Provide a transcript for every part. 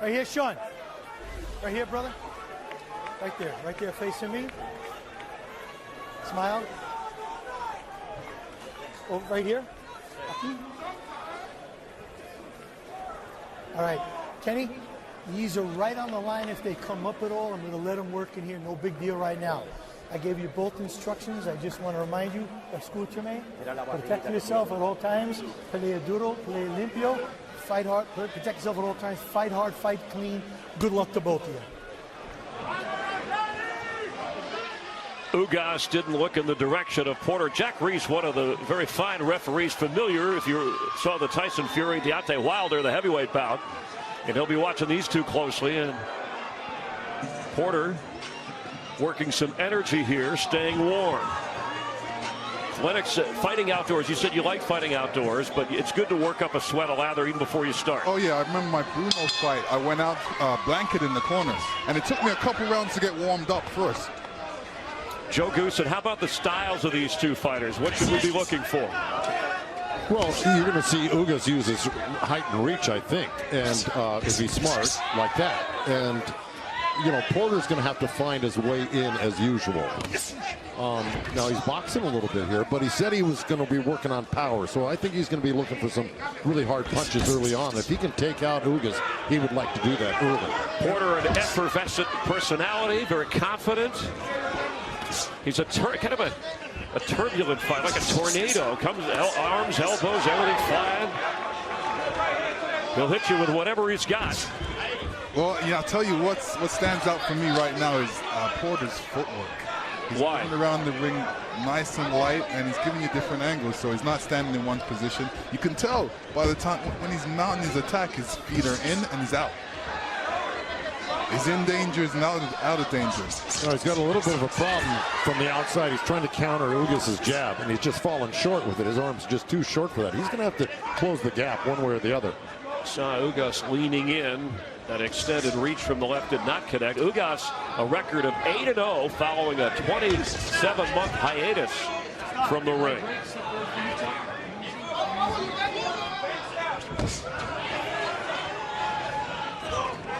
Right here, Shawn. Right here, brother. Right there, facing me. Smile. Oh, right here. All right, Kenny, these are right on the line. If they come up at all, I'm going to let them work in here. No big deal right now. I gave you both instructions. I just want to remind you, escúchame, protect yourself at all times. Pelea duro, pelea limpio. Fight hard, protect yourself at all times. Fight hard, fight clean. Good luck to both of you. Ugas didn't look in the direction of Porter. Jack Reese, one of the very fine referees, familiar if you saw the Tyson Fury, Deontay Wilder, the heavyweight bout. And he'll be watching these two closely. And Porter working some energy here, staying warm. Lennox, fighting outdoors. You said you like fighting outdoors, but it's good to work up a sweat of lather even before you start. Oh, yeah. I remember my Bruno fight. I went out blanket in the corners, and it took me a couple rounds to get warmed up first. Joe Goosen, how about the styles of these two fighters? What should we be looking for? Well, you're going to see Ugas use his height and reach, I think, and if he's smart like that. And, you know, Porter's going to have to find his way in as usual. Now, he's boxing a little bit here, but he said he was going to be working on power. So I think he's going to be looking for some really hard punches early on. If he can take out Ugas, he would like to do that early. Porter, an effervescent personality, very confident. He's kind of a turbulent fight, like a tornado. Comes arms, elbows, everything flying. He'll hit you with whatever he's got. Well, yeah, I'll tell you what stands out for me right now is Porter's footwork. He's moving around the ring nice and light, and he's giving you different angles, so he's not standing in one position. You can tell by the time when he's mounting his attack, his feet are in and he's out. He's in danger, he's out of danger. No, he's got a little bit of a problem from the outside. He's trying to counter Ugas' jab, and he's just falling short with it. His arm's just too short for that. He's going to have to close the gap one way or the other. Saw Ugas leaning in. That extended reach from the left did not connect. Ugas, a record of 8-0 following a 27-month hiatus from the ring.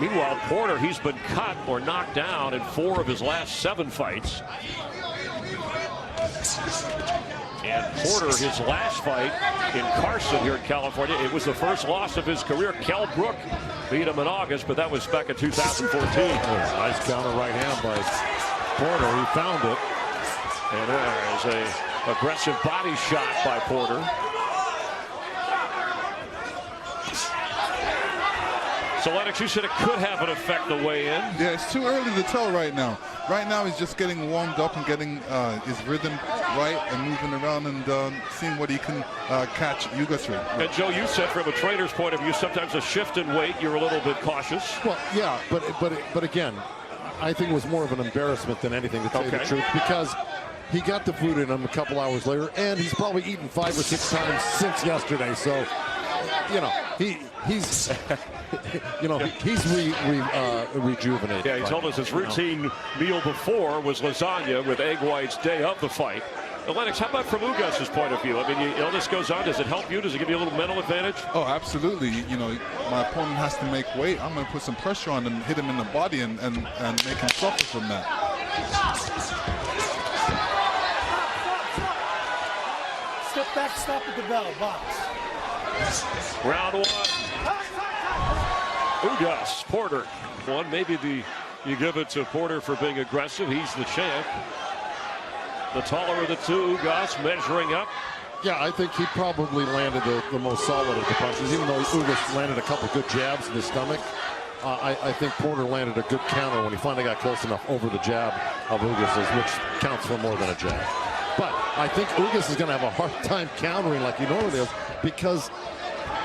Meanwhile, Porter, he's been cut or knocked down in 4 of his last 7 fights. And Porter, his last fight in Carson here in California, it was the first loss of his career. Kell Brook beat him in August, but that was back in 2014. Nice counter right hand by Porter. He found it. And there is a aggressive body shot by Porter. So Lennox, you said it could have an effect the way in. Yeah, it's too early to tell right now. Right now he's just getting warmed up and getting his rhythm right and moving around and seeing what he can catch Ugas with. And Joe, you said from a trainer's point of view, sometimes a shift in weight, you're a little bit cautious. Well, yeah, but again, I think it was more of an embarrassment than anything, to tell you the truth, because he got the food in him a couple hours later, and he's probably eaten 5 or 6 times since yesterday. So, you know, he's rejuvenated. Yeah, he told us his routine meal before was lasagna with egg whites day of the fight. Lennox, how about from Ugas' point of view? I mean, you know, this goes on. Does it help you? Does it give you a little mental advantage? Oh, absolutely. You know, my opponent has to make weight. I'm going to put some pressure on him, hit him in the body, and make him suffer from that. Step back, stop at the bell, box. Round 1. Ugas, Porter. One, maybe you give it to Porter for being aggressive. He's the champ. The taller of the two, Ugas measuring up. Yeah, I think he probably landed the most solid of the punches, even though Ugas landed a couple good jabs in the stomach. I think Porter landed a good counter when he finally got close enough over the jab of Ugas', which counts for more than a jab. But I think Ugas is going to have a hard time countering like he normally does, because,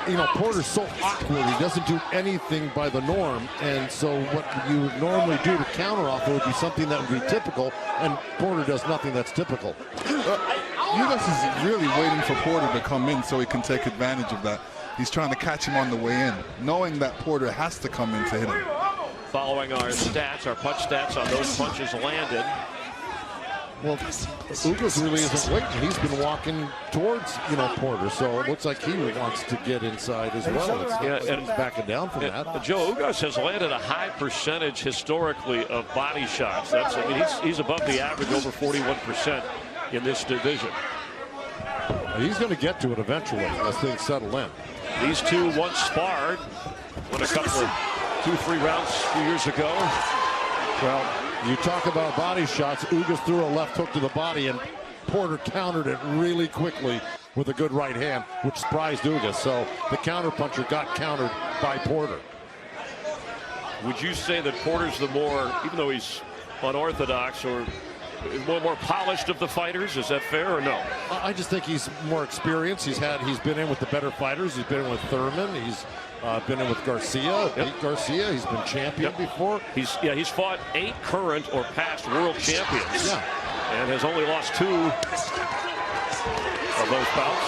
you know, Porter's so awkward. He doesn't do anything by the norm, and so what you would normally do to counter off would be something that would be typical, and Porter does nothing that's typical. Ugas is really waiting for Porter to come in so he can take advantage of that. He's trying to catch him on the way in, knowing that Porter has to come in to hit him. Following our stats, our punch stats on those punches landed. Well, Ugas really isn't waiting. He's been walking towards, Porter. So it looks like he wants to get inside as well. And he's backing down from that. Joe Ugas has landed a high percentage historically of body shots. He's above the average, over 41% in this division. He's going to get to it eventually as things settle in. These two once sparred, won a couple of 2-3 rounds a few years ago. Well, you talk about body shots. Ugas threw a left hook to the body, and Porter countered it really quickly with a good right hand, which surprised Ugas. So the counterpuncher got countered by Porter. Would you say that Porter's the more, even though he's unorthodox or more polished of the fighters? Is that fair or no? I just think he's more experienced. He's been in with the better fighters. He's been in with Thurman. He's been in with Garcia. Beat Garcia. He's been champion before. He's fought 8 current or past world champions. And has only lost 2 of those bouts.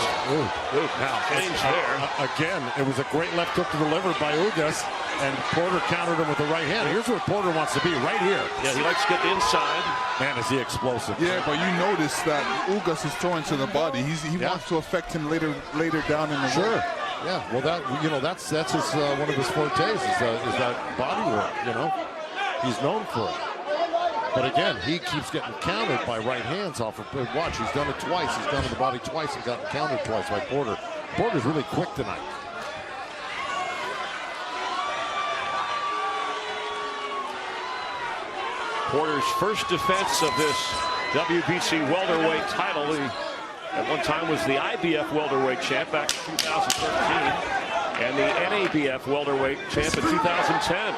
Now change there. Again, it was a great left hook to the liver by Ugas, and Porter countered him with the right hand. Here's where Porter wants to be, right here. Yeah, he likes to get inside. Man, is he explosive. Yeah, but you notice that Ugas is throwing to the body. He wants to affect him later down in the Sure. Yeah, well, that's his one of his fortes is that body work. He's known for it. But again, he keeps getting countered by right hands off of. Watch, he's done it twice. He's gone to the body twice and gotten countered twice by Porter. Porter's really quick tonight. Porter's first defense of this WBC welterweight title. He at one time was the IBF welterweight champ back in 2013 and the NABF welterweight champ in 2010.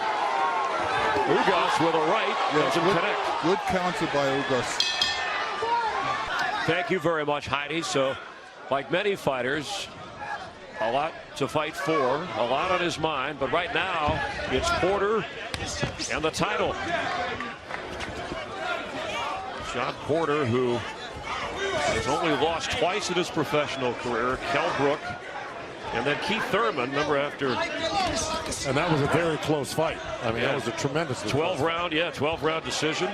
Ugas with a right, doesn't connect. Good counter by Ugas. Thank you very much, Heidi. So, like many fighters, a lot to fight for, a lot on his mind, but right now it's Porter and the title. Shawn Porter, who has only lost twice in his professional career, Kell Brook, and then Keith Thurman, remember after. And that was a very close fight. I mean, that was a tremendous 12-round decision.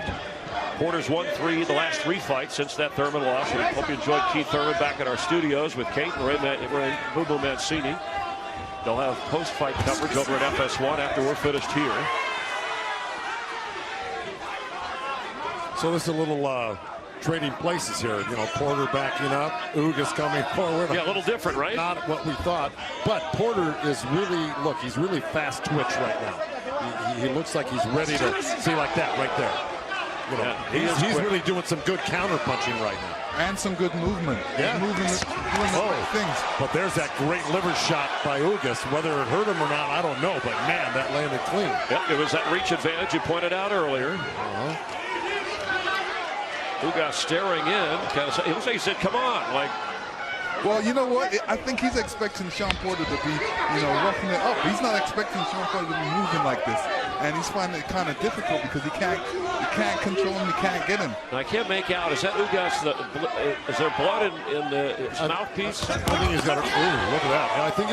Porter's won the last 3 fights since that Thurman loss. We hope you enjoyed Keith Thurman back in our studios with Kate and Ray Boo Mancini. They'll have post-fight coverage over at FS1 after we're finished here. So this is a little trading places here. Porter backing up, Ugas coming forward. Yeah, a little different, right? Not what we thought. But Porter is really, he's really fast twitch right now. He looks like he's ready to see like that right there. He's really doing some good counter punching right now. And some good movement. Yeah. Doing the right things. But there's that great liver shot by Ugas. Whether it hurt him or not, I don't know. But man, that landed clean. Yep, it was that reach advantage you pointed out earlier. Ugas staring in. It looks like he said, come on. Well, you know what? I think he's expecting Shawn Porter to be, roughing it up. He's not expecting Shawn Porter to be moving like this. And he's finding it kind of difficult because he can't control him, he can't get him. I can't make out, is that Ugas, is there blood in his mouthpiece? I think he's got look at that. I think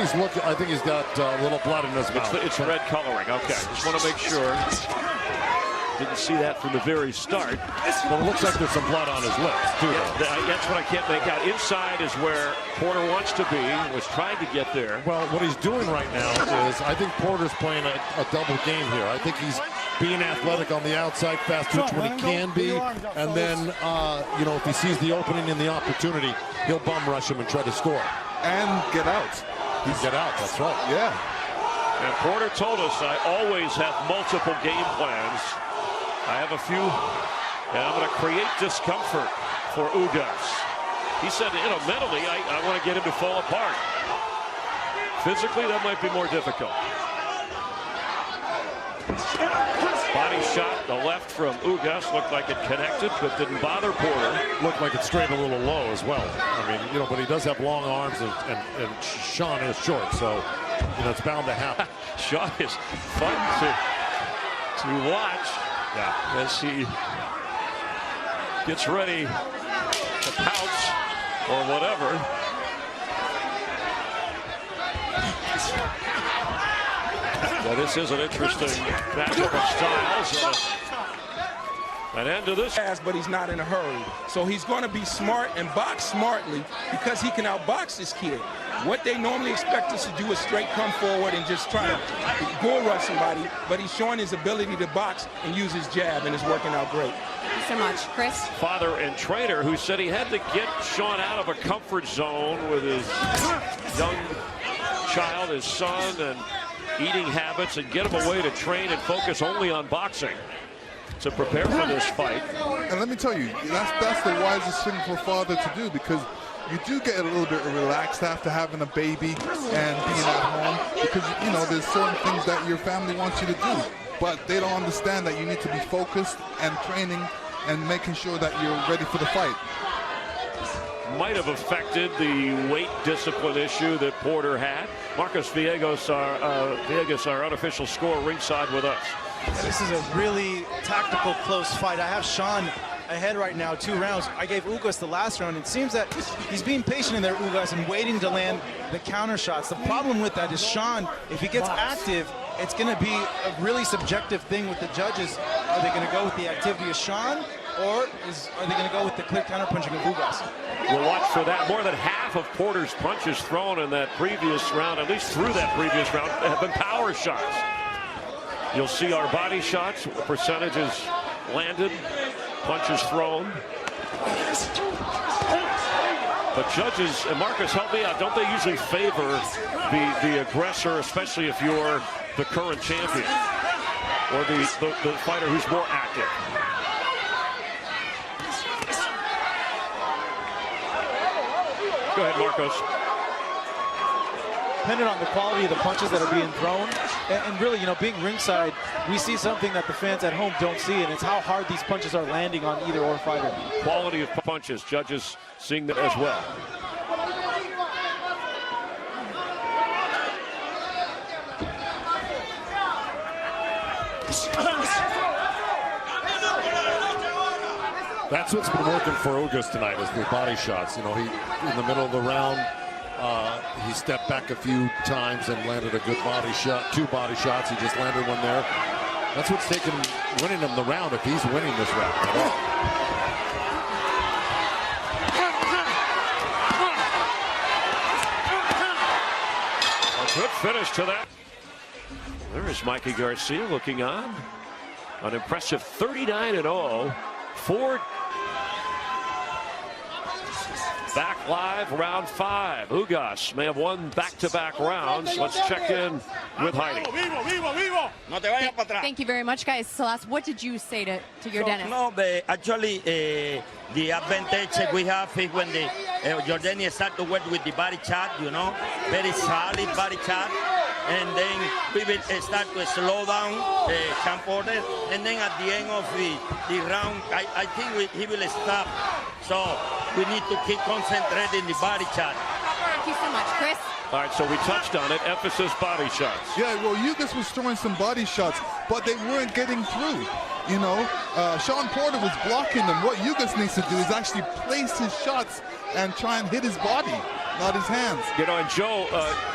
he's got a little blood in his mouth. It's red coloring, okay. Just want to make sure. Didn't see that from the very start. But it looks like there's some blood on his lips, too. That's what I can't make out. Inside is where Porter wants to be, was trying to get there. Well, what he's doing right now is, I think Porter's playing a double game here. I think he's being athletic on the outside, fast twitch when he can be. And then, if he sees the opening and the opportunity, he'll bum rush him and try to score. And get out. Get out, that's right. Yeah. And Porter told us, I always have multiple game plans. I have a few, and I'm going to create discomfort for Ugas. He said, mentally, I want to get him to fall apart. Physically, that might be more difficult. Body shot, the left from Ugas, looked like it connected, but didn't bother Porter. Looked like it strayed a little low as well. I mean, but he does have long arms, and Shawn is short, so, it's bound to happen. Shawn is fun to watch. Yeah. As he gets ready to pounce or whatever. Well, this is an interesting matchup of styles. An end to this. But he's not in a hurry. So he's going to be smart and box smartly because he can outbox this kid. What they normally expect us to do is straight come forward and just try to bull rush somebody, but he's showing his ability to box and use his jab, and it's working out great. Thank you so much. Chris? Father and trainer who said he had to get Shawn out of a comfort zone with his young child, his son, and eating habits, and get him away to train and focus only on boxing to prepare for this fight. And let me tell you, that's the wisest thing for a father to do, because you do get a little bit relaxed after having a baby and being at home, because you know there's certain things that your family wants you to do, but they don't understand that you need to be focused and training and making sure that you're ready for the fight. Might have affected the weight discipline issue that Porter had. Marcos Villegas, our unofficial scorer, ringside with us. This is a really tactical, close fight. I have Shawn ahead right now, 2 rounds. I gave Ugas the last round. It seems that he's being patient in there, Ugas, and waiting to land the counter shots. The problem with that is Shawn, if he gets active, it's going to be a really subjective thing with the judges. Are they going to go with the activity of Shawn, or are they going to go with the clear counterpunching of Ugas? We'll watch for that. More than half of Porter's punches thrown in that previous round, at least through that previous round, have been power shots. You'll see our body shots, percentages landed, punches thrown. But judges, and Marcus, help me out, don't they usually favor the aggressor, especially if you're the current champion or the fighter who's more active? Go ahead, Marcos. Depending on the quality of the punches that are being thrown, and really, you know, being ringside, we see something that the fans at home don't see, and it's how hard these punches are landing on either or fighter. Quality of punches, judges seeing that as well. That's what's been working for Ugas tonight, is the body shots. You know, he in the middle of the round, he stepped back a few times and landed a good body shot, 2 body shots. He just landed one there. That's what's winning him the round, if he's winning this round at all. A good finish to that. There is Mikey Garcia looking on. An impressive 39-0. 4 back live, round 5. Ugas may have won back-to-back rounds. Let's check in with Heidi. Thank you very much, guys. Salas, what did you say to Yordenis? No, actually, the advantage we have is when the Yordenis start to work with the body shot, you know, very solid body shot. And then we will start to slow down Shawn Porter. And then at the end of the round, I think he will stop. So we need to keep concentrating the body shot. Thank you so much, Chris. All right, so we touched on it. Emphasis, body shots. Yeah, well, Ugas was throwing some body shots, but they weren't getting through. You know, Shawn Porter was blocking them. What Ugas needs to do is actually place his shots and try and hit his body, not his hands. You know, and Joe,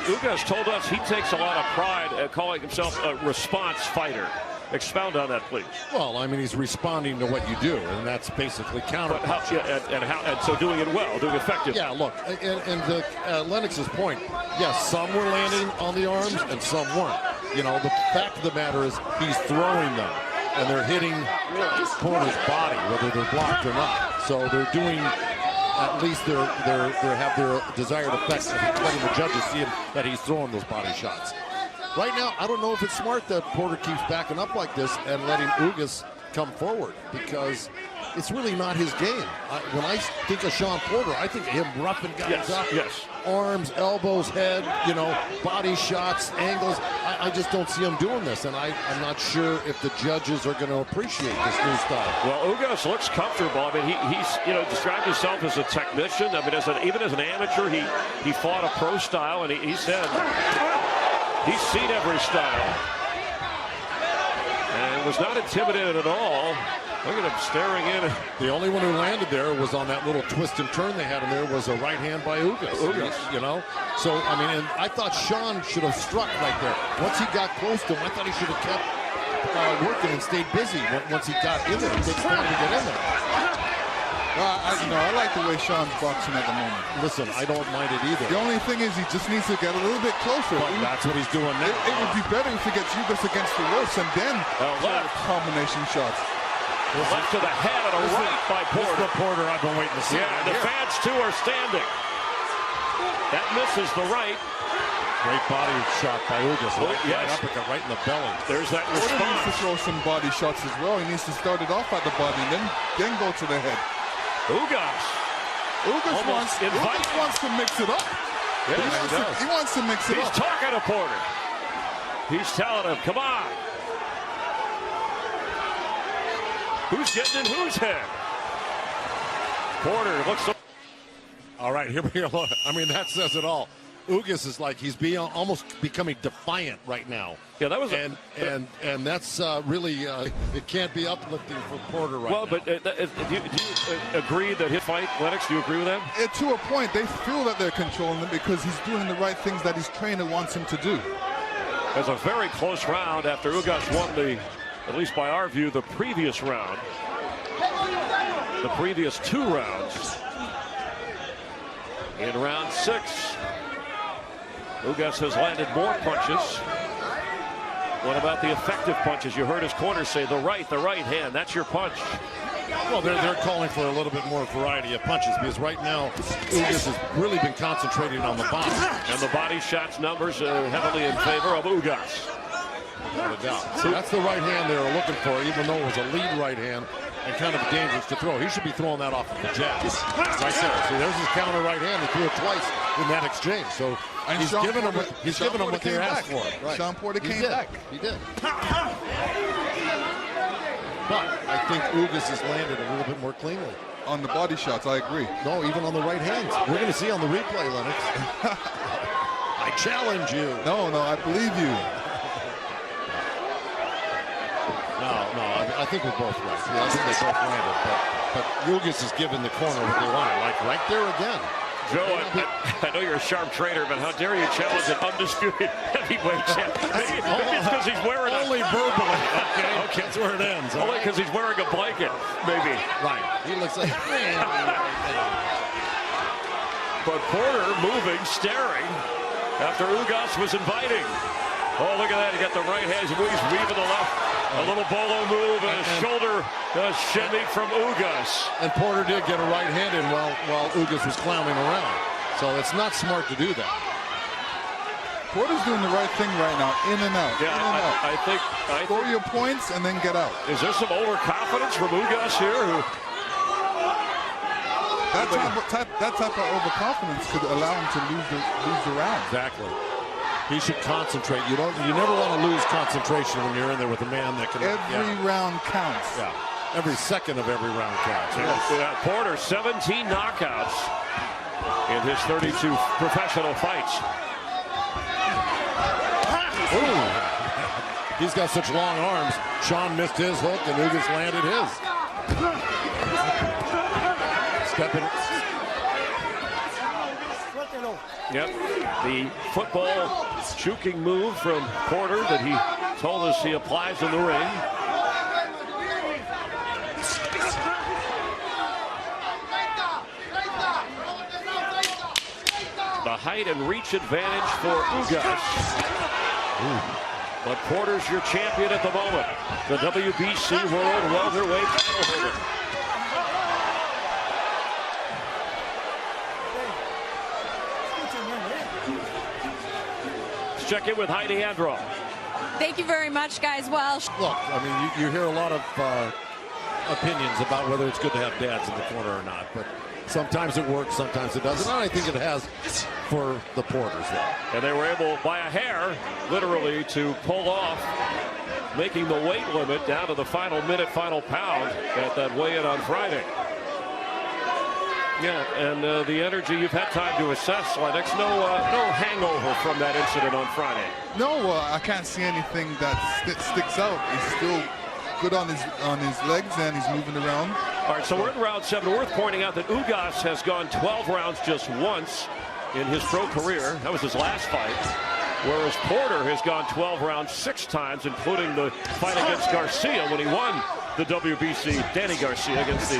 Ugas told us he takes a lot of pride at calling himself a response fighter. Expound on that, please. Well, I mean, he's responding to what you do, and that's basically counter. And so doing it well, doing it effectively. Yeah, look, and to Lennox's point, yes, some were landing on the arms and some weren't. You know, the fact of the matter is he's throwing them, and they're hitting Porter's body, whether they're blocked or not. So they're doing, at least they have their desired effect of letting the judges see him, that he's throwing those body shots. Right now, I don't know if it's smart that Porter keeps backing up like this and letting Ugas come forward, because it's really not his game. When I think of Shawn Porter, I think of him roughing guys up. Yes. Arms, elbows, head, you know, body shots, angles. I just don't see him doing this, and I'm not sure if the judges are going to appreciate this new style. Well, Ugas looks comfortable. I mean, he's described himself as a technician. I mean, even as an amateur, he fought a pro style, and he said he's seen every style and was not intimidated at all. Look at him staring in. The only one who landed there was on that little twist and turn they had him there, was a right hand by Ugas. You know? So, I mean, and I thought Shawn should have struck right there. Once he got close to him, I thought he should have kept working and stayed busy once he got in there. It takes time to get in there. I like the way Shawn's boxing at the moment. Listen, I don't mind it either. The only thing is he just needs to get a little bit closer. But that's what he's doing now. It would be better if he gets Ugas against the ropes and then combination shots. Left to the head and a right by Porter. This is the Porter I've been waiting to see. Yeah, the fans too are standing. That misses the right. Great body shot by Ugas. Right uppercut right in the belly. There's that Porter response. needs to throw some body shots as well. He needs to start it off at the body and then go to the head. Ugas wants to mix it up. Yes, he wants to mix it up. He's talking to Porter. He's telling him, come on. Who's getting in whose head? Porter looks. All right, here we go. I mean, that says it all. Ugas is like he's almost becoming defiant right now. Yeah, that was and that's really it can't be uplifting for Porter right now. Well, but do you agree that his fight, Lennox? Do you agree with that? To a point, they feel that they're controlling him because he's doing the right things that his trainer wants him to do. It was a very close round after Ugas won the, at least by our view, the previous round. The previous 2 rounds. In round 6, Ugas has landed more punches. What about the effective punches? You heard his corner say the right hand. That's your punch. Well, they're calling for a little bit more variety of punches because right now Ugas has really been concentrating on the body. And the body shots numbers heavily in favor of Ugas. Without a doubt. So that's the right hand they were looking for, even though it was a lead right hand and kind of dangerous to throw. He should be throwing that off of the jabs. Right there. See, there's his counter right hand. He threw it twice in that exchange. So he's giving them what they asked for. Right. Shawn Porter came back. He did. But I think Ugas has landed a little bit more cleanly. On the body shots, I agree. No, even on the right hands. We're going to see on the replay, Lennox. I challenge you. No, I believe you. No, I think we're both right. Yeah, I think they both landed, but Ugas is giving the corner what they want. Like right there again. Joe, I know you're a sharp trader, but how dare you challenge an undisputed heavyweight champ? Maybe it's because he's wearing only verbally. Okay, that's where it ends. Only because he's wearing a blanket, maybe. Right. He looks like. But Porter moving, staring after Ugas was inviting. Oh, look at that. He got the right hand. He's weaving the left. A little bolo move and a shoulder shimmy from Ugas. And Porter did get a right hand in while Ugas was clowning around. So it's not smart to do that. Porter's doing the right thing right now. In and out. Yeah, in and out. I think score your points and then get out. Is there some overconfidence from Ugas here? That type of overconfidence could allow him to lose the round. Exactly. He should concentrate. You never want to lose concentration when you're in there with a man that can. Every round counts. Yeah. Every second of every round counts. Yes. Porter, 17 knockouts in his 32 professional fights. Ooh. He's got such long arms. Shawn missed his hook and Ugas landed his. Stepping. Yep, the football juking move from Porter that he told us he applies in the ring. The height and reach advantage for Ugas. But Porter's your champion at the moment. The WBC World Welterweight title holder. Check in with Heidi Andro. Thank you very much, guys. Well, look, I mean, you hear a lot of opinions about whether it's good to have dads in the corner or not, but sometimes it works, sometimes it doesn't. And I think it has for the Porters there. And they were able, by a hair, literally, to pull off making the weight limit down to the final minute, final pound at that weigh-in on Friday. Yeah, and the energy you've had time to assess, Lennox. No hangover from that incident on Friday. No, I can't see anything that sticks out. He's still good on his legs and he's moving around. All right, so we're in round 7. Worth pointing out that Ugas has gone 12 rounds just once in his pro career. That was his last fight. whereas Porter has gone 12 rounds 6 times, including the fight against Garcia when he won the WBC, Danny Garcia, against the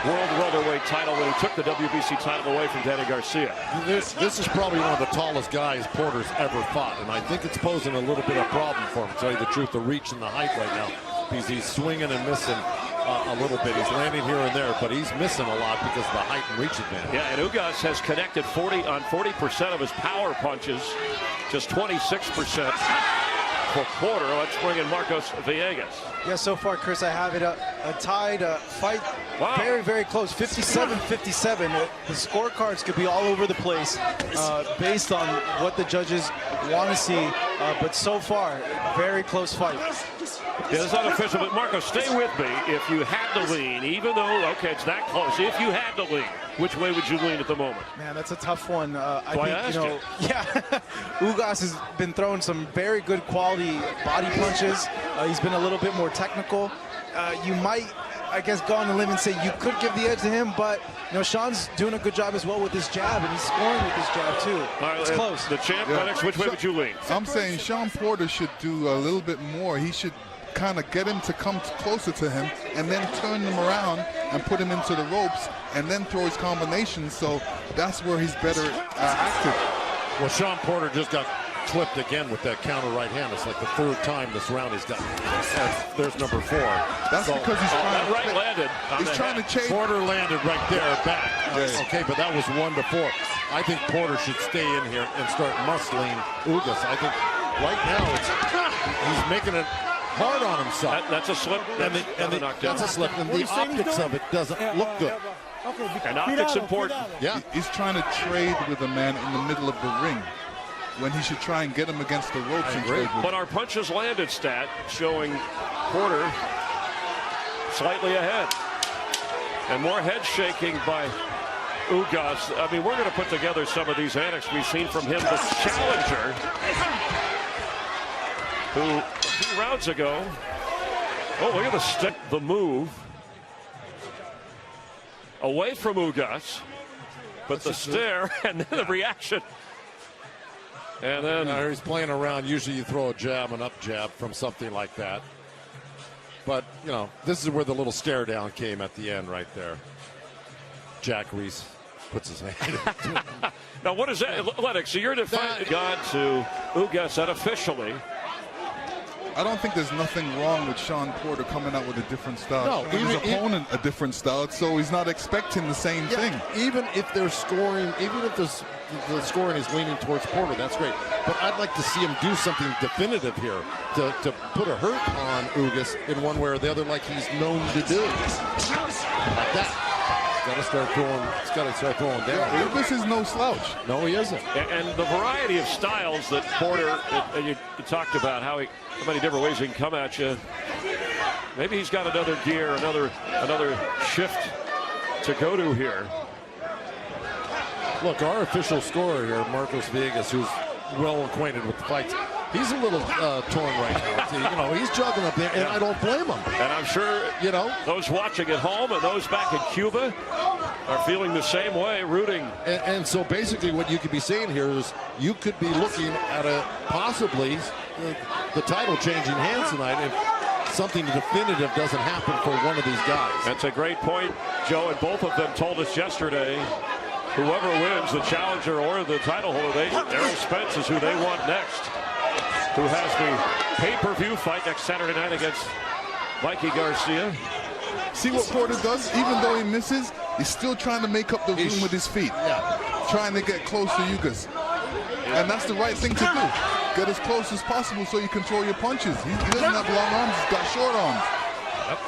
world welterweight title when he took the WBC title away from Danny Garcia. This is probably one of the tallest guys Porter's ever fought, and I think it's posing a little bit of problem for him, to tell you the truth, the reach and the height right now, because he's swinging and missing a little bit. He's landing here and there, but he's missing a lot because of the height and reach advantage. Yeah, and Ugas has connected 40% of his power punches, just 26% for Porter. Let's bring in Marcos Villegas. Yeah, so far, Chris, I have it a tied fight. Wow. Very, very close. 57-57. The scorecards could be all over the place based on what the judges want to see. But so far, very close fight. Yeah, it's unofficial, but Marco, stay with me. If you had to lean, even though, okay, it's that close, if you had to lean, which way would you lean at the moment? Man, that's a tough one. I think, you. yeah, Ugas has been throwing some very good quality body punches. He's been a little bit more technical. You might, I guess, go on the limb and say you could give the edge to him, but Shawn's doing a good job as well with his jab, and he's scoring with his jab too. Right, it's close. The champ, Lennox, which way would you lean? I'm saying Shawn Porter should do a little bit more. He should kind of get him to come closer to him and then turn him around and put him into the ropes and then throw his combinations. So that's where he's better active. Well, Shawn Porter just got clipped again with that counter right hand. It's like the 3rd time this round he's got. There's number 4. That's so, because he's trying right landed. He's trying to chase. Porter landed right there back. Okay, but that was 1-4. I think Porter should stay in here and start muscling Ugas. I think right now he's making it hard on himself. That's a slip. That's a slip, and the optics of it doesn't look good. And optics important. Yeah, he's trying to trade with a man in the middle of the ring when he should try and get him against the ropes and trade with. But our punches landed stat showing Porter slightly ahead. And more head shaking by Ugas. I mean, we're going to put together some of these antics we've seen from him. The challenger, who a few rounds ago, look at the stick, the move away from Ugas, but the stare and then the reaction. And then he's playing around. Usually you throw a jab, an up jab from something like that. But, this is where the little stare down came at the end right there. Jack Reese puts his hand. Now, what is that? Lennox, so you're defying God to Ugas unofficially. I don't think there's nothing wrong with Shawn Porter coming out with a different style. No, his opponent a different style, so he's not expecting the same thing. Even if they're scoring, even if the scoring is leaning towards Porter, that's great. But I'd like to see him do something definitive here to put a hurt on Ugas in one way or the other, like he's known to do. Like that. He's got to start throwing down. Yeah, Ugas is no slouch. No, he isn't. And the variety of styles that Porter, and you talked about how many different ways he can come at you. Maybe he's got another gear, another shift to go to here. Look, our official scorer here, Marcos Villegas, who's well acquainted with the fights, he's a little torn right now. He's juggling up there, and I don't blame him. And I'm sure those watching at home and those back in Cuba are feeling the same way, rooting. And so basically what you could be saying here is you could be looking at possibly the title changing hands tonight if something definitive doesn't happen for one of these guys. That's a great point, Joe, and both of them told us yesterday whoever wins, the challenger or the title holder, Errol Spence is who they want next, who has the pay-per-view fight next Saturday night against Mikey Garcia. See what Porter does? Even though he misses, he's still trying to make up the room with his feet. Yeah. Trying to get close to Ugas. And that's the right thing to do. Get as close as possible so you control your punches. He doesn't have long arms, he's got short arms. Yep.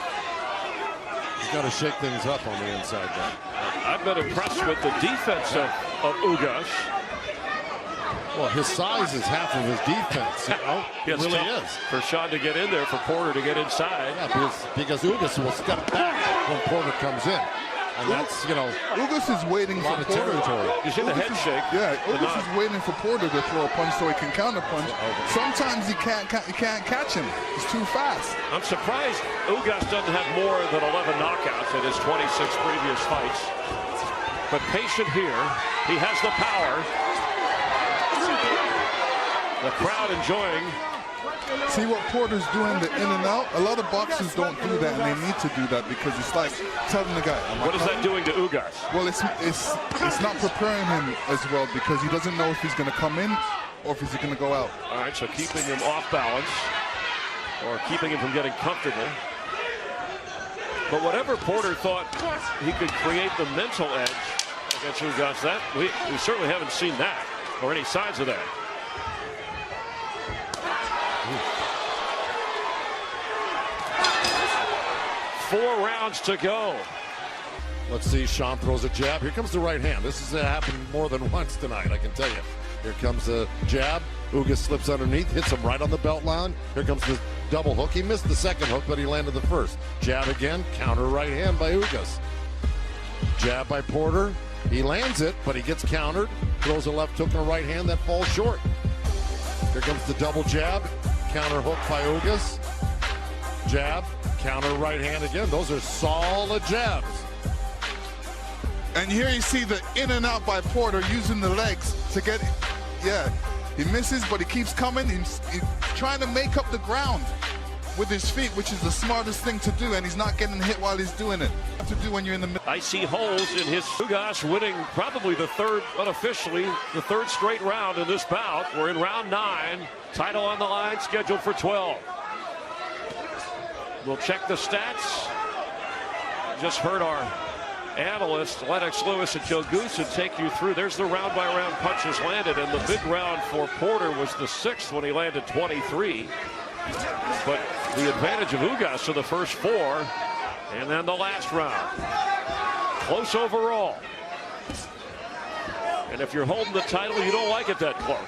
He's got to shake things up on the inside there. I've been impressed with the defense of Ugas. Well, his size is half of his defense. It really is. For Shawn to get in there, for Porter to get inside. Yeah, because Ugas will step back when Porter comes in. And that's, Ugas is waiting for Porter. You see the head shake. Yeah, Ugas is waiting for Porter to throw a punch so he can counter punch. Sometimes he can't catch him. He's too fast. I'm surprised Ugas doesn't have more than 11 knockouts in his 26 previous fights. But patient here. He has the power. The crowd enjoying. See what Porter's doing, the in and out? A lot of boxers don't do that, and they need to do that because it's like telling the guy. What is that doing to Ugas? Well, it's not preparing him as well because he doesn't know if he's going to come in or if he's going to go out. All right, so keeping him off balance or keeping him from getting comfortable. But whatever Porter thought he could create the mental edge against Ugas, that we certainly haven't seen that or any signs of that. 4 rounds to go. Let's see. Shawn throws a jab. Here comes the right hand. This has happened more than once tonight, I can tell you. Here comes the jab. Ugas slips underneath, hits him right on the belt line. Here comes the double hook. He missed the second hook, but he landed the first. Jab again. Counter right hand by Ugas. Jab by Porter. He lands it, but he gets countered. Throws a left hook and a right hand that falls short. Here comes the double jab. Counter hook by Ugas. Jab. Counter right hand again. Those are solid jabs. And here you see the in and out by Porter using the legs to get, yeah, he misses, but he keeps coming. He's trying to make up the ground with his feet, which is the smartest thing to do, and he's not getting hit while he's doing it. What to do when you're in the middle. I see holes in his. Ugas winning probably the third, unofficially, the third straight round in this bout. We're in round 9. Title on the line, scheduled for 12. We'll check the stats. Just heard our analysts, Lennox Lewis and Joe Goosen, take you through. There's the round-by-round punches landed, and the big round for Porter was the 6th when he landed 23. But the advantage of Ugas to the first 4, and then the last round. Close overall. And if you're holding the title, you don't like it that close.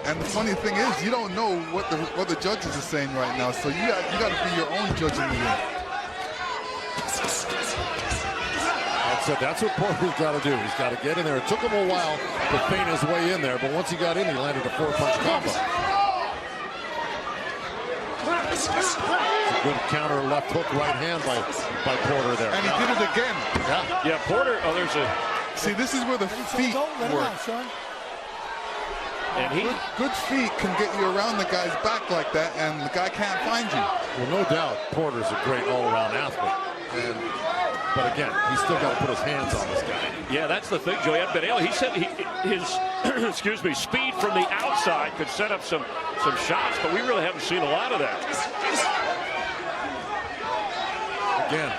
And the funny thing is, you don't know what the judges are saying right now, so you got to be your own judge in the ring. That's what Porter's got to do. He's got to get in there. It took him a while to feint his way in there, but once he got in, he landed a 4-punch combo. It's a good counter left hook right hand by Porter there. And he did it again. Yeah, Porter. Oh, there's a. See, this is where the feet work. And good feet can get you around the guy's back like that, and the guy can't find you. Well, no doubt, Porter's a great all-around athlete. But again, he's still got to put his hands on this guy. Yeah, that's the thing, Joey. He said his excuse me, speed from the outside could set up some shots, but we really haven't seen a lot of that. Again,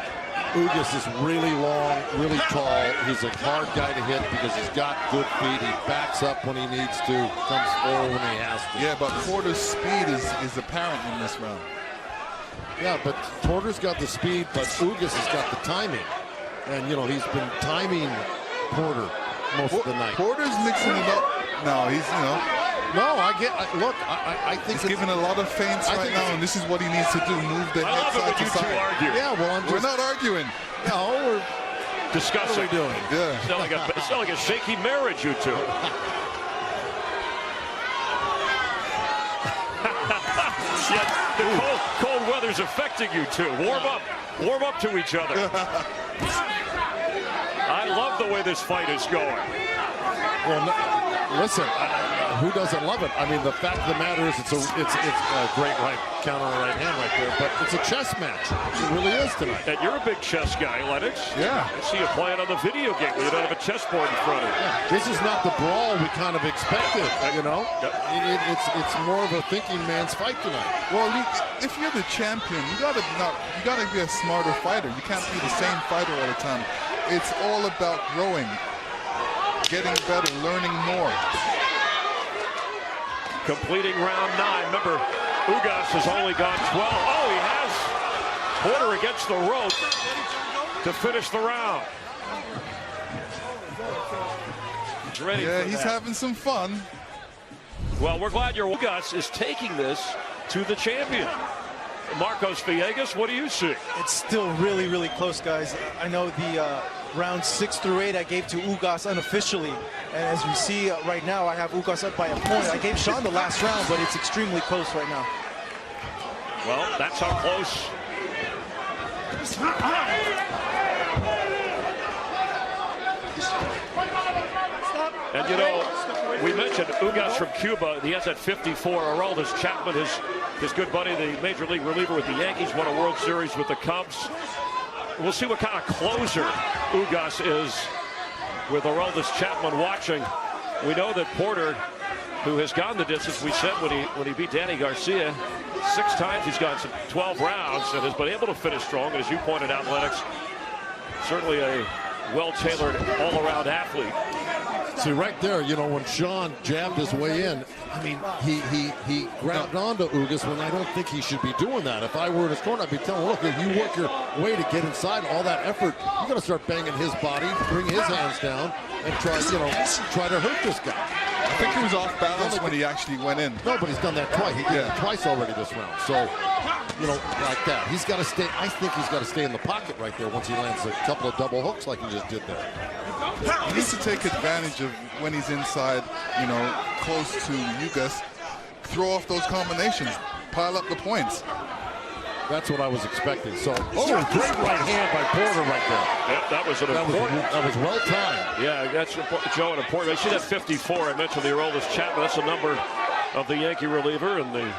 Ugas is really long, really tall. He's a hard guy to hit because he's got good feet. He backs up when he needs to, comes forward when he has to. Yeah, but Porter's speed is apparent in this round. Yeah, but Porter's got the speed, but Ugas has got the timing. And, you know, he's been timing Porter most of the night. Porter's mixing it up. No, he's, you know. No, look, I think he's giving a lot of feints right now, and this is what he needs to do, move the head side to side. Yeah, well, we're not arguing. No, we're discussing. What are we doing? Yeah. It's not like a shaky marriage, you two. Yeah, the cold weather's affecting you two. Warm up to each other. I love the way this fight is going. Well, listen, who doesn't love it? I mean, the fact of the matter is, it's a great right counter and right hand right there, but it's a chess match. It really is tonight. And you're a big chess guy, Lennox. Yeah. I see you playing on the video game where you don't have a chessboard in front of you. Yeah. This is not the brawl we kind of expected, you know? Yep. It's more of a thinking man's fight tonight. Well, if you're the champion, you gotta be a smarter fighter. You can't be the same fighter all the time. It's all about growing, getting better, learning more. Completing round 9. Remember, Ugas has only gone 12. Oh, he has Porter against the rope to finish the round. He's ready. Yeah, he's having some fun. Well, we're glad your Ugas is taking this to the champion. Marcos Villegas, what do you see? It's still really, really close, guys. I know the rounds 6 through 8 I gave to Ugas unofficially. And as you see right now, I have Ugas up by a point. I gave Shawn the last round, but it's extremely close right now. Well, that's how close. And you know, we mentioned Ugas from Cuba. He has that 54. Yordenis Chapman, his good buddy, the major league reliever with the Yankees, won a World Series with the Cubs. We'll see what kind of closer Ugas is with Yordenis Chapman watching. We know that Porter, who has gone the distance, we said when he beat Danny Garcia, 6 times he's gone some 12 rounds and has been able to finish strong. And as you pointed out, Lennox, certainly a well-tailored all-around athlete. See, right there, you know, when Shawn jabbed his way in, I mean, he grabbed onto Ugas when I don't think he should be doing that. If I were in his corner, I'd be telling him, look, if you work your way to get inside, all that effort, you got to start banging his body, bring his hands down, and try to hurt this guy. I think he was off balance when he actually went in. No, but he's done that twice. He did it twice already this round. So, you know, like that. He's got to stay. I think he's got to stay in the pocket right there once he lands a couple of double hooks like he just did there. He needs to take advantage of when he's inside, you know, close to Ugas. Throw off those combinations. Pile up the points. That's what I was expecting. So, great right hand by Porter right there. Yep, that was important. That was well timed. Yeah, that's Joe and important. I see that 54. I mentioned the Yordenis Chapman. That's the number of the Yankee reliever, and the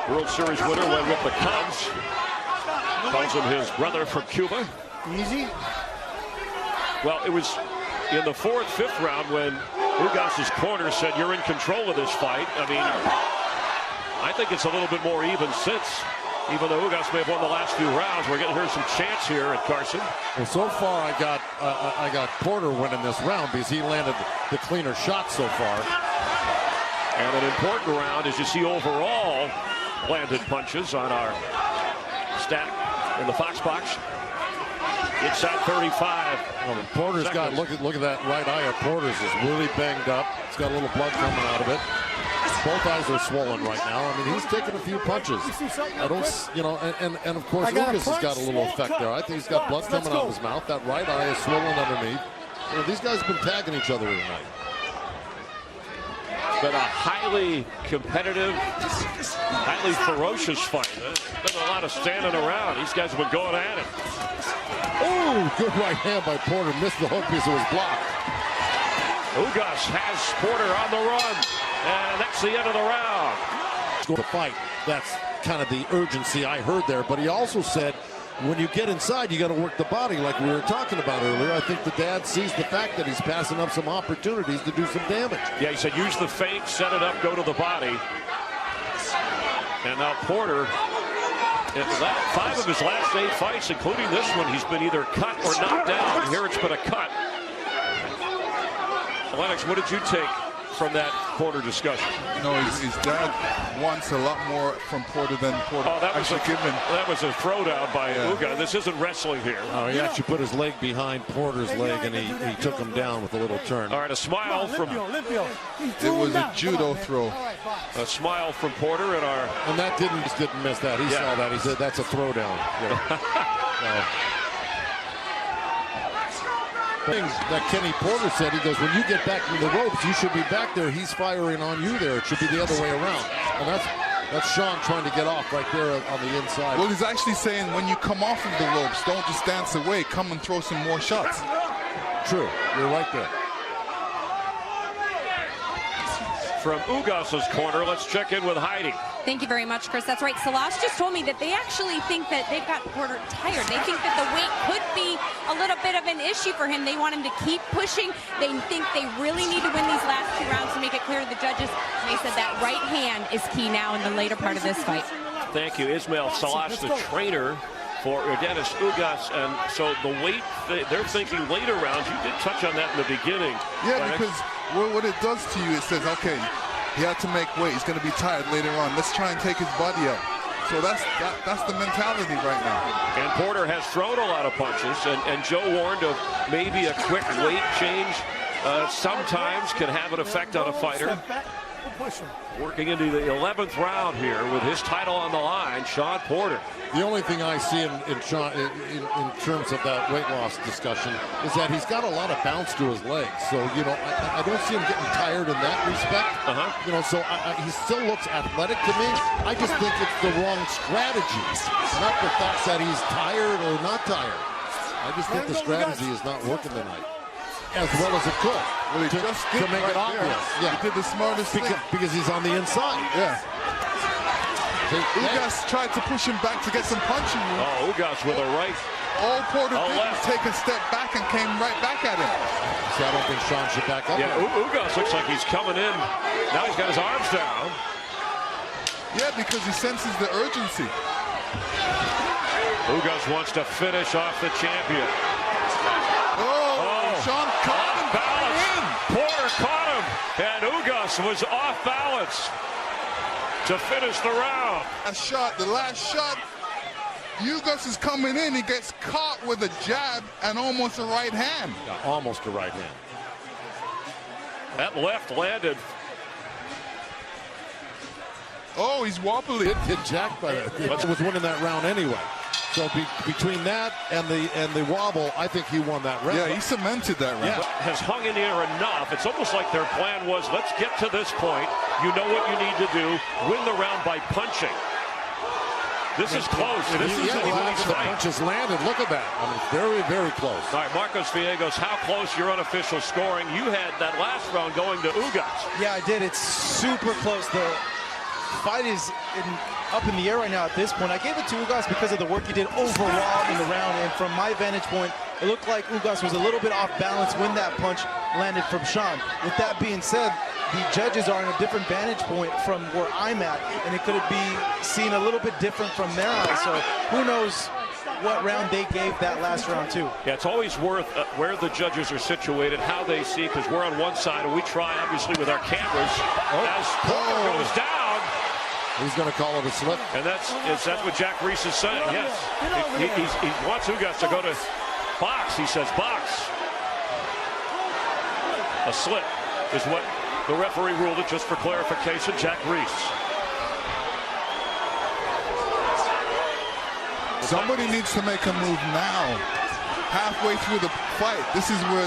World Series winner went with the Cubs. Calls him his brother from Cuba. Easy. Well, it was in the 4th, 5th round when Ugas's corner said, "You're in control of this fight." I mean, I think it's a little bit more even since. Even though Ugas may have won the last few rounds, we're getting some chance here at Carson. Well, so far I got Porter winning this round because he landed the cleaner shot so far. And an important round, as you see overall, landed punches on our stat in the Fox box. It's at 35. Well, Porter's got look at that right eye of Porter's is really banged up. It's got a little blood coming out of it. Both eyes are swollen right now. I mean, he's taking a few punches. I don't, you know, and of course Ugas has got a little effect there. I think he's got blood coming out of his mouth. That right eye is swollen underneath. You know, these guys have been tagging each other tonight. It's been a highly competitive, highly ferocious fight. There's been a lot of standing around. These guys have been going at it. Oh, good right hand by Porter. Missed the hook because it was blocked. Ugas has Porter on the run. And that's the end of the round. The fight. That's kind of the urgency I heard there. But he also said, when you get inside, you got to work the body like we were talking about earlier. I think the dad sees the fact that he's passing up some opportunities to do some damage. Yeah, he said use the feint, set it up, go to the body. And now Porter, in 5 of his last 8 fights, including this one, he's been either cut or knocked down. Here it's been a cut. Lennox, what did you take from that Porter discussion? You know, his dad wants a lot more from Porter than Porter actually given. That was a throwdown by Ugas. This isn't wrestling here. Oh, he actually put his leg behind Porter's leg, and he took him down with a little turn. All right, a smile from... It was a judo throw. A smile from Porter in our... And that didn't miss that. He saw that. He said, that's a throwdown. Yeah. Things that Kenny Porter said, he goes, when you get back from the ropes, you should be back there. He's firing on you there. It should be the other way around. And that's Shawn trying to get off right there on the inside. Well, he's actually saying when you come off of the ropes, don't just dance away. Come and throw some more shots. True. You're right there. From Ugas's corner, let's check in with Heidi. Thank you very much, Chris. That's right. Salas just told me that they actually think that they've got Porter tired. They think that the weight could be a little bit of an issue for him. They want him to keep pushing. They think they really need to win these last 2 rounds to make it clear to the judges. And they said that right hand is key now in the later part of this fight. Thank you, Ismail Salas, the trainer for Yordenis Ugas. And so the weight, they're thinking later rounds. You did touch on that in the beginning. Yeah, because what it does to you, it says, okay, he had to make weight. He's going to be tired later on. Let's try and take his body up. So that's the mentality right now. And Porter has thrown a lot of punches, and Joe warned of maybe a quick weight change sometimes can have an effect on a fighter. Working into the 11th round here with his title on the line, Shawn Porter. The only thing I see in Shawn in terms of that weight loss discussion is that he's got a lot of bounce to his legs. So, you know, I don't see him getting tired in that respect. You know, so he still looks athletic to me. I just think it's the wrong strategy, not the fact that he's tired or not tired. I just think the strategy is not working tonight. as well as it could. Well, he to just did make it right there. obvious. Yeah. He did the smartest thing. Because he's on the inside. Yeah. Ugas tried to push him back to get some punching room. Oh, Ugas with a right. All Porter did was left. take a step back and came right back at him. So I don't think Shawn should back up. Yeah, Ugas looks like he's coming in. Now he's got his arms down. Yeah, because he senses the urgency. Ugas wants to finish off the champion. Oh, Shawn caught him. Balance. Porter caught him, and Ugas was off balance to finish the round. The last shot, Ugas is coming in. He gets caught with a jab and almost a right hand. Yeah, almost a right hand. That left landed. Oh, he's wobbly. Hit Jack by that. He was winning that round anyway. So between that and the wobble, I think he won that round. Yeah, he cemented that round. Yeah. Has hung in there enough. It's almost like their plan was, let's get to this point. You know what you need to do. Win the round by punching. This is close. This is the punches landed. Look at that. I mean, very, very close. All right, Marcos Villegas, how close your unofficial scoring? You had that last round going to Ugas. Yeah, I did. It's super close. The fight is up in the air right now at this point. I gave it to Ugas because of the work he did overall in the round, and from my vantage point, it looked like Ugas was a little bit off balance when that punch landed from Shawn. With that being said, the judges are in a different vantage point from where I'm at, and it could be seen a little bit different from their eyes. So who knows what round they gave that last round to. Yeah, it's always worth where the judges are situated, how they see, because we're on one side, and we try, obviously, with our cameras. As Porter goes down. He's going to call it a slip. And that's what Jack Reese is saying, yes. He wants Ugas to go to box. He says box. A slip is what the referee ruled it, just for clarification. Jack Reese. Somebody needs to make a move now. Halfway through the fight, this is where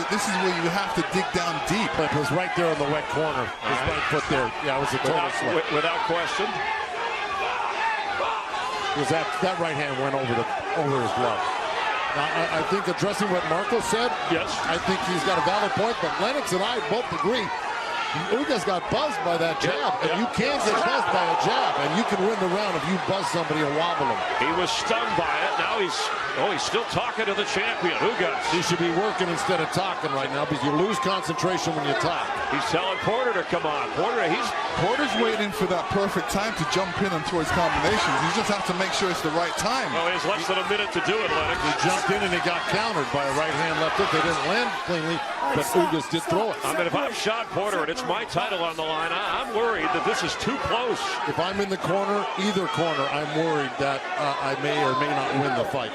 you have to dig down deep. It was right there in the wet corner. His right foot there. Yeah, it was a total slip. Without question. Because that right hand went over his glove. Now, I think addressing what Marco said, yes, I think he's got a valid point, but Lennox and I both agree. Ugas got buzzed by that jab, and you can't get buzzed by a jab, and you can win the round if you buzz somebody and wobble him. He was stunned by it. Now he's still talking to the champion, Ugas. He should be working instead of talking right now, because you lose concentration when you talk. He's telling Porter to come on. Porter's waiting for that perfect time to jump in onto his combinations. He just has to make sure it's the right time. Well, he has less than a minute to do it, Lennox. He jumped in and he got countered by a right hand left hook. They didn't land cleanly, but Ugas did throw it. I mean, if I'm Shawn Porter and it's my title on the line, I'm worried that this is too close. If I'm in the corner, either corner, I'm worried that I may or may not win the fight.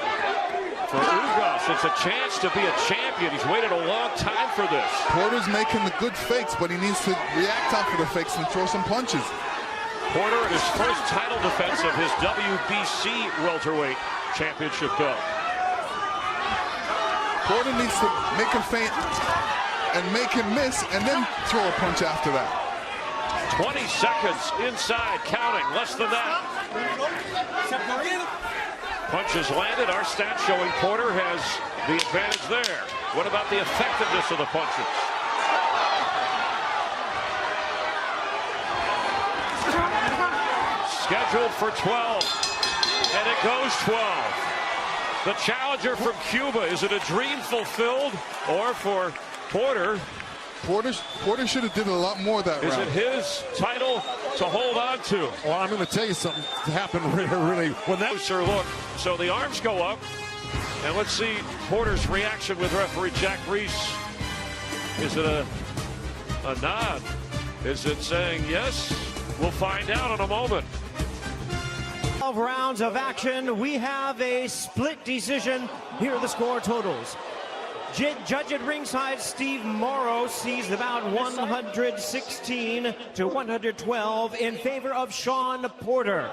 For Ugas, it's a chance to be a champion. He's waited a long time for this. Porter's making the good fakes, but he needs to react off of the fakes and throw some punches. Porter in his first title defense of his WBC welterweight championship belt. Porter needs to make a feint and make him miss, and then throw a punch after that. 20 seconds inside, counting, less than that. Punches landed. Our stats showing Porter has the advantage there. What about the effectiveness of the punches? Scheduled for 12, and it goes 12. The challenger from Cuba, is it a dream fulfilled, or for Porter? Porter should have did a lot more that round. Is it his title to hold on to? Well, I'm going to tell you something happened really when that closer look. So the arms go up, and let's see Porter's reaction with referee Jack Reese. Is it a nod? Is it saying yes? We'll find out in a moment. 12 rounds of action. We have a split decision. Here are the score totals. Judge at ringside, Steve Morrow, sees about 116 to 112 in favor of Shawn Porter.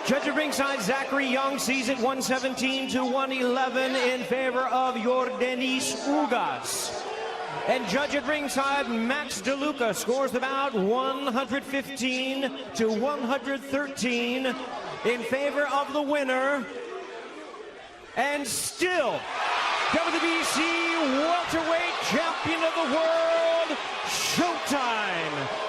Judge at ringside, Zachary Young, sees it 117 to 111 in favor of Yordenis Ugas. And judge at ringside, Max DeLuca, scores about 115 to 113 in favor of the winner. And still WBC welterweight champion of the world, Showtime.